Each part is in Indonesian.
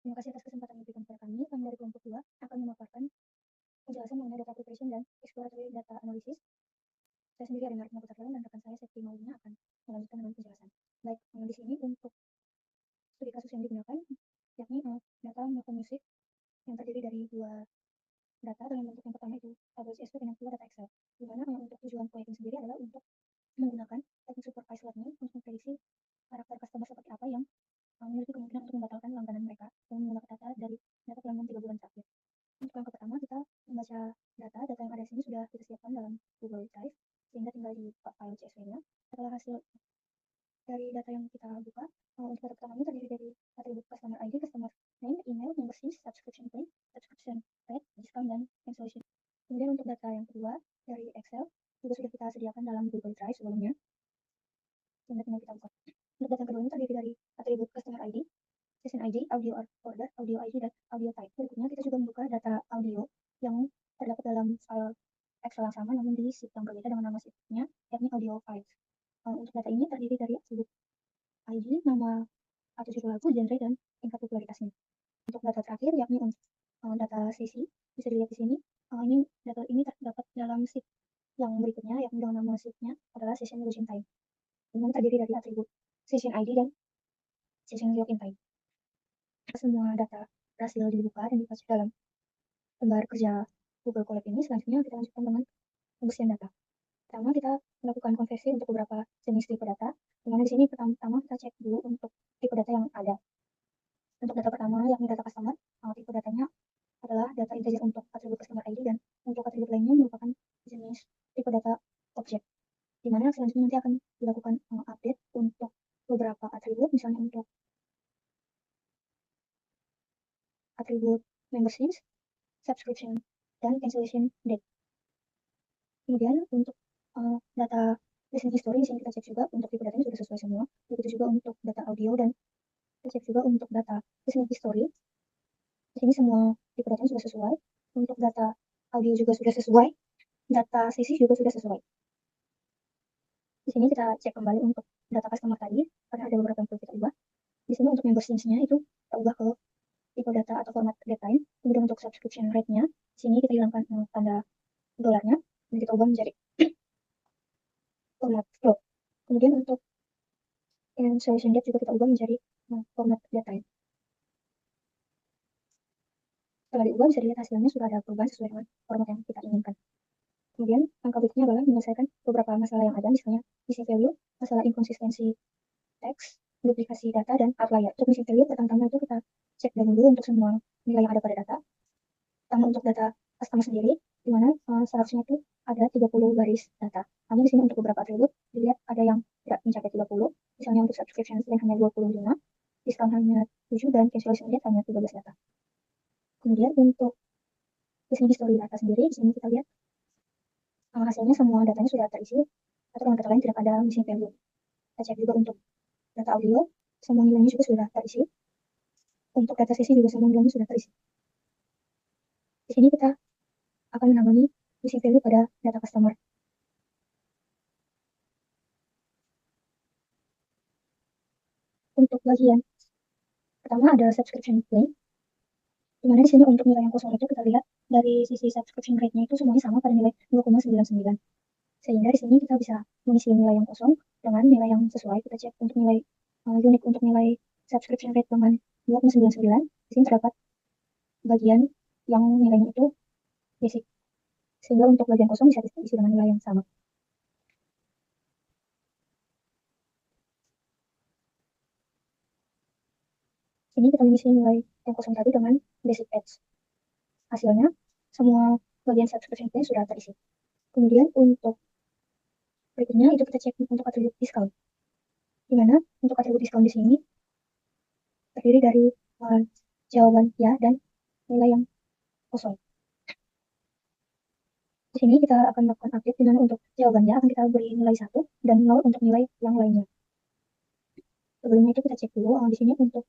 Terima kasih atas kesempatan yang diberikan kepada kami. Kami dari kelompok 2 akan memaparkan penjelasan mengenai data preparation dan exploratory data analysis. Saya sendiri Arina Putra dan rekan saya Septi Maulina akan melanjutkan dengan penjelasan. Baik, di sini untuk studi kasus yang digunakan yakni data maupun musik yang terdiri dari dua data dalam bentuk yang pertama itu tabel CSV dan yang kedua data Excel. Di mana untuk tujuan proyek ini sendiri adalah untuk menggunakan teknik supervised learning untuk memprediksi karakter customer seperti apa yang memiliki kemungkinan untuk membatalkan langganan mereka dengan menggunakan data dari data pelanggan 3 bulan terakhir. Untuk langkah pertama, kita membaca data yang ada di sini sudah kita siapkan dalam Google Drive, sehingga tinggal di file CSV-nya. Setelah hasil dari data yang kita buka, untuk data pertama ini terdiri dari atribut customer ID, customer name, email, member SIM, subscription plan, subscription rate, discount, dan cancellation. Kemudian untuk data yang kedua dari Excel juga sudah kita sediakan dalam Google Drive sebelumnya, sehingga tinggal kita buka. Untuk data yang kedua ini terdiri dari atribut customer ID, session ID, audio order, audio ID, dan audio type. Berikutnya kita juga membuka data audio yang terdapat dalam file Excel yang sama namun di sheet yang berbeda dengan nama sheetnya, yakni audio files. Untuk data ini terdiri dari atribut ID, nama atau judul lagu, genre, dan tingkat popularitasnya. Untuk data terakhir yakni untuk data sesi, bisa dilihat di sini. Ini data ini terdapat dalam sheet yang berikutnya, yakni dengan nama sheetnya adalah session login time, yang terdiri dari atribut session ID dan session login time. Semua data berhasil dibuka dan dipasang dalam lembar kerja Google Colab ini. Selanjutnya kita lanjutkan dengan pembersihan data. Pertama kita melakukan konversi untuk beberapa jenis tipe data. Dimana di sini pertama kita cek dulu untuk tipe data yang ada. Untuk data pertama yakni data customer, tipe datanya adalah data integer untuk atribut customer ID dan untuk atribut lainnya merupakan jenis tipe data objek. Dimana selanjutnya nanti akan dilakukan update untuk beberapa atribut, misalnya untuk atribut membership, subscription, dan cancellation date. Kemudian untuk data listening history di sini kita cek juga untuk tipe datanya sudah sesuai semua. Begitu juga untuk data audio dan kita cek juga untuk data listening history. Di sini semua tipe datanya sudah sesuai. Untuk data audio juga sudah sesuai. Data sesi juga sudah sesuai. Di sini kita cek kembali untuk data customer tadi karena ada beberapa yang perlu kita ubah. Di sini untuk membership-nya itu kita ubah ke tipe data atau format date time. Kemudian untuk subscription rate-nya, di sini kita hilangkan tanda dolarnya dan kita ubah menjadi format float. Kemudian untuk cancellation date juga kita ubah menjadi format date time. Setelah diubah bisa dilihat hasilnya sudah ada perubahan sesuai dengan format yang kita inginkan. Kemudian langkah berikutnya adalah menyelesaikan beberapa masalah yang ada, misalnya missing value, masalah inkonsistensi teks, duplikasi data, dan outlier. Untuk missing value pertama-tama itu kita cek dulu untuk semua nilai yang ada pada data. Pertama untuk data customer sendiri, di mana seharusnya itu ada 30 baris data. Namun di sini untuk beberapa atribut dilihat ada yang tidak mencapai 30, misalnya untuk subscription hanya 25, discount hanya 7, dan cancellation date hanya 13 data. Kemudian untuk listening history data sendiri, di sini kita lihat hasilnya semua datanya sudah terisi, atau dengan kata lain tidak ada missing value. Kita cek juga untuk data audio, semua nilainya juga sudah terisi. Untuk data sesi juga semua nilainya sudah terisi. Di sini kita akan menangani missing value pada data customer. Untuk bagian pertama ada subscription claim, dimana di sini untuk nilai yang kosong itu kita lihat dari sisi subscription rate-nya itu semuanya sama pada nilai 2,99. Sehingga di sini kita bisa mengisi nilai yang kosong dengan nilai yang sesuai. Kita cek untuk nilai unik untuk nilai subscription rate dengan 2,99. Di sini terdapat bagian yang nilainya itu basic. Sehingga untuk bagian kosong bisa diisi dengan nilai yang sama. Ini kita mengisi nilai yang kosong tadi dengan basic edge. Hasilnya, semua bagian subscription plan sudah terisi. Kemudian untuk berikutnya itu kita cek untuk atribut diskon. Di mana untuk atribut diskon di sini terdiri dari jawaban ya dan nilai yang kosong. Di sini kita akan melakukan update, di mana untuk jawabannya akan kita beri nilai 1 dan 0 untuk nilai yang lainnya. Sebelumnya itu kita cek dulu di sini untuk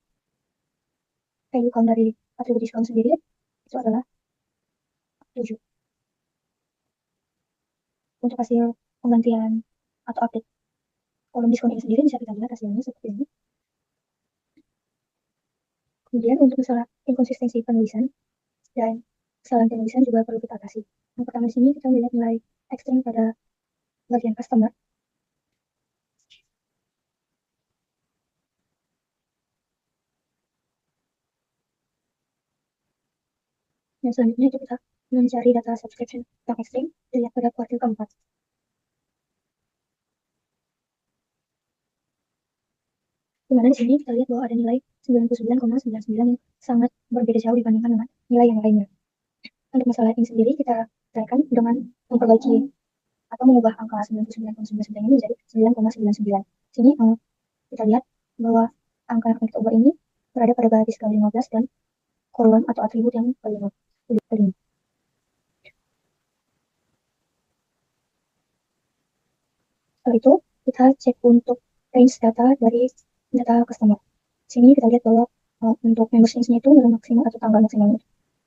value count dari atribut diskon sendiri itu adalah 7. Untuk hasil penggantian atau update kolom diskon ini sendiri bisa kita lihat hasilnya seperti ini. Kemudian untuk masalah inkonsistensi penulisan dan kesalahan penulisan juga perlu kita atasi. Yang pertama di sini kita melihat nilai ekstrim pada bagian customer. Dan selanjutnya itu kita mencari data subscription yang ekstrim dilihat pada kuartil keempat. Dimana di sini kita lihat bahwa ada nilai 99,99 yang sangat berbeda jauh dibandingkan dengan nilai yang lainnya. Untuk masalah ini sendiri kita selesaikan dengan memperbaiki atau mengubah angka 99,99 ini menjadi 9,99. Sini kita lihat bahwa angka yang akan kita ubah ini berada pada baris ke-15 dan kolom atau atribut yang kelima. Setelah itu kita cek untuk range data dari data customer. Sini kita lihat bahwa untuk membership-nya itu nilai maksimal atau tanggal maksimalnya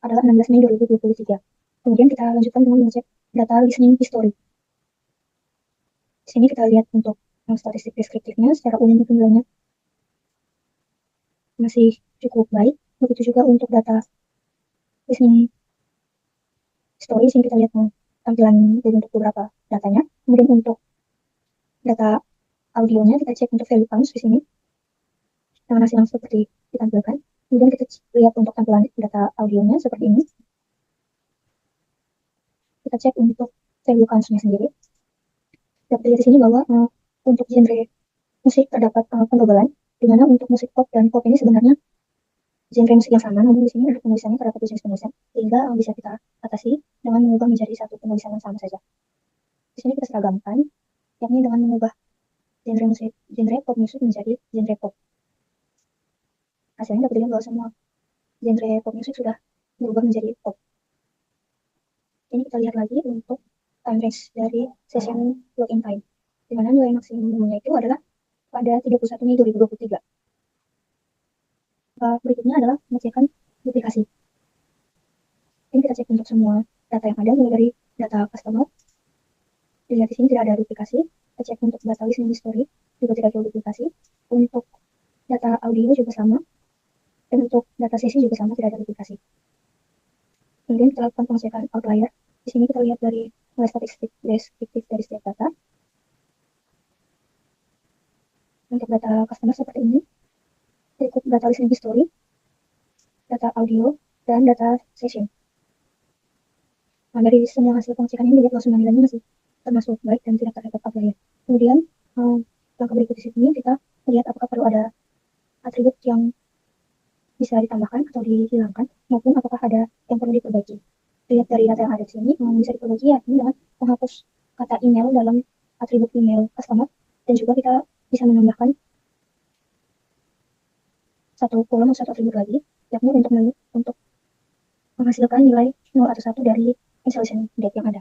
adalah 16 Mei 2023. Kemudian kita lanjutkan dengan mengecek data listening history. Di sini kita lihat untuk statistik deskriptifnya secara umum nilainya masih cukup baik. Begitu juga untuk data listening history, sini kita lihat tampilan untuk beberapa datanya. Kemudian untuk data audionya kita cek untuk value counts di sini dengan hasil yang seperti ditampilkan. Kemudian kita lihat untuk tampilan data audionya seperti ini. Kita cek untuk value counts-nya sendiri. Dapat dilihat di sini bahwa untuk genre musik terdapat pendobelan, di mana untuk musik pop dan pop ini sebenarnya genre musik yang sama, namun di sini untuk penulisannya terdapat jenis penulisan, sehingga bisa kita atasi dengan mengubah menjadi satu penulisan yang sama saja. Di sini kita seragamkan, yakni dengan mengubah genre pop musik menjadi genre pop. Hasilnya dapat dilihat bahwa semua genre pop musik sudah berubah menjadi pop. Ini kita lihat lagi untuk time range dari session login time, di mana nilai maksimumnya itu adalah pada 31 Mei 2023. Berikutnya adalah pengecekan duplikasi. Ini kita cek untuk semua data yang ada, mulai dari data customer. Dilihat di sini tidak ada duplikasi. Kita cek untuk data listening history, juga tidak ada duplikasi. Untuk data audio juga sama. Dan untuk data sesi juga sama, tidak ada duplikasi. Kemudian kita lakukan pengecekan outlier. Di sini kita lihat dari nilai statistik deskriptif dari setiap data. Untuk data customer seperti ini. Berikut data listening history, data audio, dan data session. Nah, dari semua hasil pengecekan ini dilihat bahwa semua nilainya masih termasuk baik dan tidak terdapat outlier. Kemudian langkah berikut di sini kita lihat apakah perlu ada atribut yang bisa ditambahkan atau dihilangkan, maupun apakah ada yang perlu diperbaiki. Lihat dari data yang ada di sini, bisa diperbaiki yakni dengan menghapus kata email dalam atribut email customer, dan juga kita bisa menambahkan satu kolom atau satu atribut lagi, yakni untuk menghasilkan nilai 0 atau 1 dari installation date yang ada.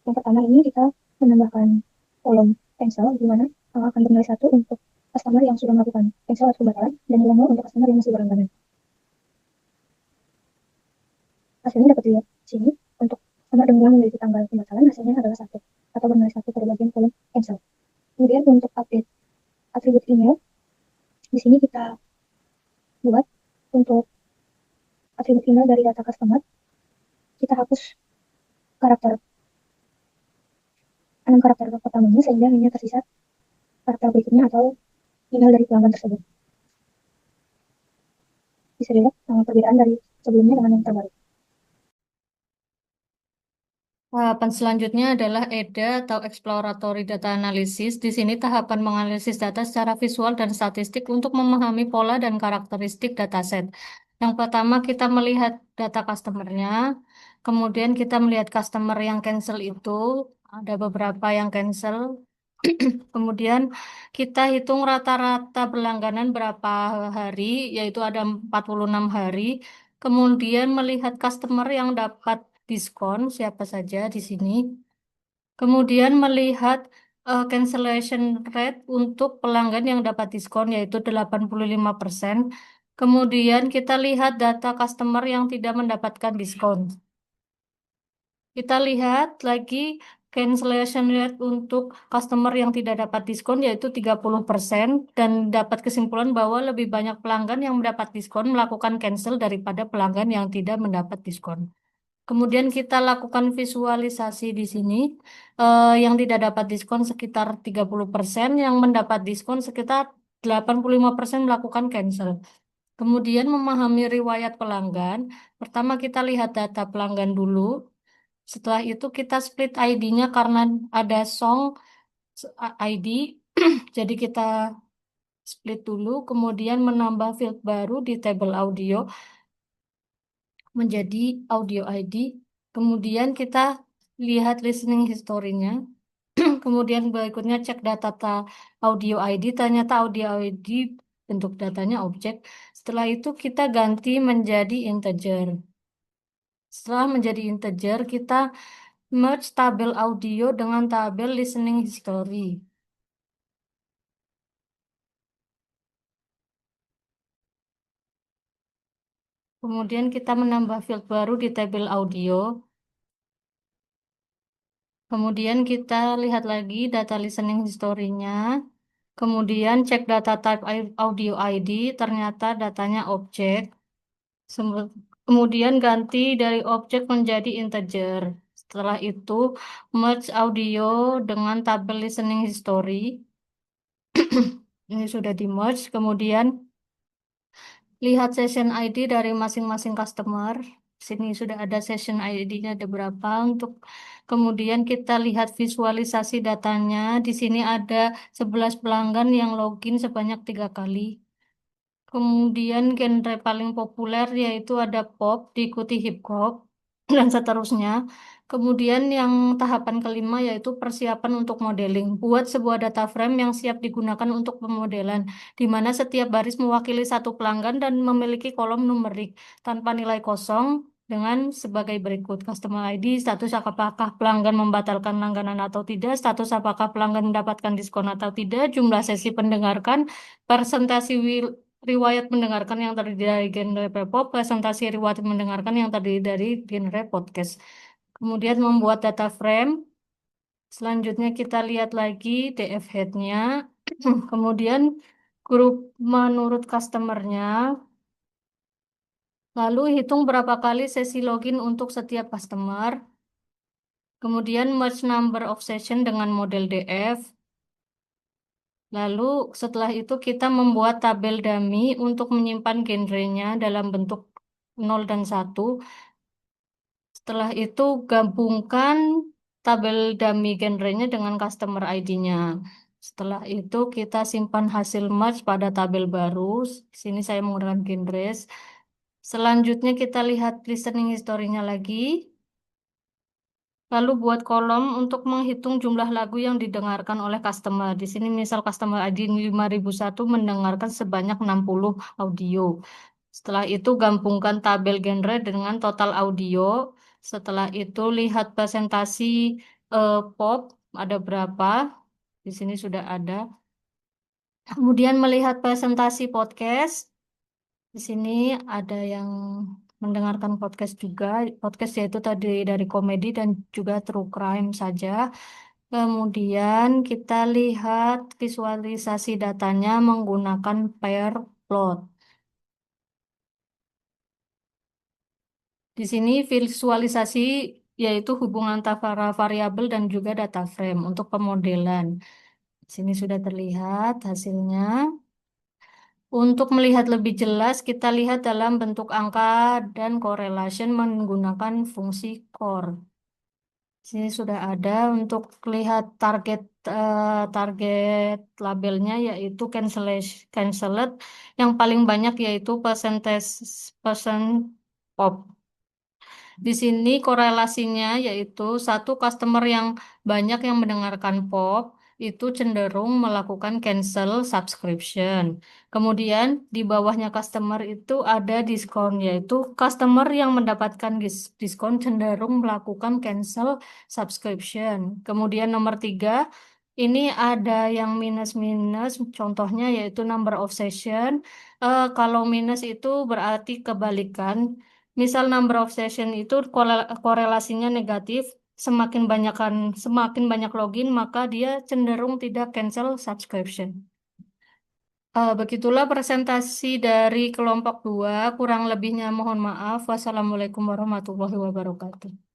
Yang pertama ini kita menambahkan kolom cancel, di mana akan bernilai 1 untuk customer yang sudah melakukan cancel atau pembatalan, dan nilai 0 untuk customer yang masih berlangganan. Hasilnya dapat dilihat di sini. Untuk customer yang memiliki tanggal pembatalan, hasilnya adalah 1 atau bernilai 1 pada bagian kolom cancel. Kemudian untuk update atribut email, di sini kita buat untuk atribut email dari data customer, kita hapus karakter 6 karakter pertamanya, sehingga hanya tersisa karakter berikutnya atau email dari pelanggan tersebut. Bisa dilihat perbedaan dari sebelumnya dengan yang terbaru. Tahapan selanjutnya adalah EDA atau Exploratory Data Analysis. Di sini tahapan menganalisis data secara visual dan statistik untuk memahami pola dan karakteristik dataset. Yang pertama kita melihat data customer-nya, kemudian kita melihat customer yang cancel itu, ada beberapa yang cancel. Kemudian kita hitung rata-rata berlangganan berapa hari, yaitu ada 46 hari. Kemudian melihat customer yang dapat diskon siapa saja di sini. Kemudian melihat cancellation rate untuk pelanggan yang dapat diskon yaitu 85%. Kemudian kita lihat data customer yang tidak mendapatkan diskon. Kita lihat lagi cancellation rate untuk customer yang tidak dapat diskon yaitu 30% dan dapat kesimpulan bahwa lebih banyak pelanggan yang mendapat diskon melakukan cancel daripada pelanggan yang tidak mendapat diskon. Kemudian kita lakukan visualisasi di sini. Yang tidak dapat diskon sekitar 30%, yang mendapat diskon sekitar 85% melakukan cancel. Kemudian memahami riwayat pelanggan. Pertama kita lihat data pelanggan dulu. Setelah itu kita split ID-nya karena ada song ID. Jadi kita split dulu, kemudian menambah field baru di tabel audio menjadi audio ID. Kemudian kita lihat listening history-nya. Kemudian berikutnya cek audio ID. Ternyata audio ID bentuk datanya objek. Setelah itu kita ganti menjadi integer. Setelah menjadi integer, kita merge tabel audio dengan tabel listening history. Kemudian kita menambah field baru di tabel audio. Kemudian kita lihat lagi data listening history-nya. Kemudian cek data type audio ID, ternyata datanya objek. Kemudian ganti dari objek menjadi integer. Setelah itu merge audio dengan tabel listening history. Ini sudah di merge. Kemudian lihat session ID dari masing-masing customer. Sini sudah ada session ID-nya ada berapa untuk kemudian kita lihat visualisasi datanya. Di sini ada 11 pelanggan yang login sebanyak 3 kali. Kemudian genre paling populer yaitu ada pop, diikuti hip hop, dan seterusnya. Kemudian yang tahapan kelima yaitu persiapan untuk modeling. Buat sebuah data frame yang siap digunakan untuk pemodelan, di mana setiap baris mewakili satu pelanggan dan memiliki kolom numerik tanpa nilai kosong dengan sebagai berikut. Customer ID, status apakah pelanggan membatalkan langganan atau tidak, status apakah pelanggan mendapatkan diskon atau tidak, jumlah sesi pendengarkan, presentasi riwayat mendengarkan yang terdiri dari genre P-pop, presentasi riwayat mendengarkan yang terdiri dari genre podcast. Kemudian membuat data frame. Selanjutnya kita lihat lagi DF head-nya. Kemudian grup menurut customer-nya. Lalu hitung berapa kali sesi login untuk setiap customer. Kemudian merge number of session dengan model DF. Lalu setelah itu kita membuat tabel dummy untuk menyimpan genrenya dalam bentuk 0 dan 1. Setelah itu gabungkan tabel dummy genrenya dengan customer ID-nya. Setelah itu kita simpan hasil merge pada tabel baru. Sini saya menggunakan genres. Selanjutnya kita lihat listening history-nya lagi. Lalu buat kolom untuk menghitung jumlah lagu yang didengarkan oleh customer. Di sini misal customer ID 5001 mendengarkan sebanyak 60 audio. Setelah itu gabungkan tabel genre dengan total audio. Setelah itu lihat presentasi pop ada berapa. Di sini sudah ada. Kemudian melihat presentasi podcast. Di sini ada yang mendengarkan podcast juga. Podcast yaitu tadi dari komedi dan juga true crime saja. Kemudian kita lihat visualisasi datanya menggunakan pair plot. Di sini visualisasi yaitu hubungan antara variabel dan juga data frame untuk pemodelan. Di sini sudah terlihat hasilnya. Untuk melihat lebih jelas, kita lihat dalam bentuk angka dan correlation menggunakan fungsi core. Sini sudah ada untuk lihat target labelnya yaitu canceled yang paling banyak yaitu percentage percent pop. Di sini korelasinya yaitu satu customer yang banyak yang mendengarkan pop itu cenderung melakukan cancel subscription. Kemudian di bawahnya customer itu ada diskon yaitu customer yang mendapatkan diskon cenderung melakukan cancel subscription. Kemudian nomor 3 ini ada yang minus-minus contohnya yaitu number of session. Kalau minus itu berarti kebalikan. Misal number of session itu korelasinya negatif, semakin banyak login, maka dia cenderung tidak cancel subscription. Begitulah presentasi dari kelompok 2. Kurang lebihnya mohon maaf. Wassalamualaikum warahmatullahi wabarakatuh.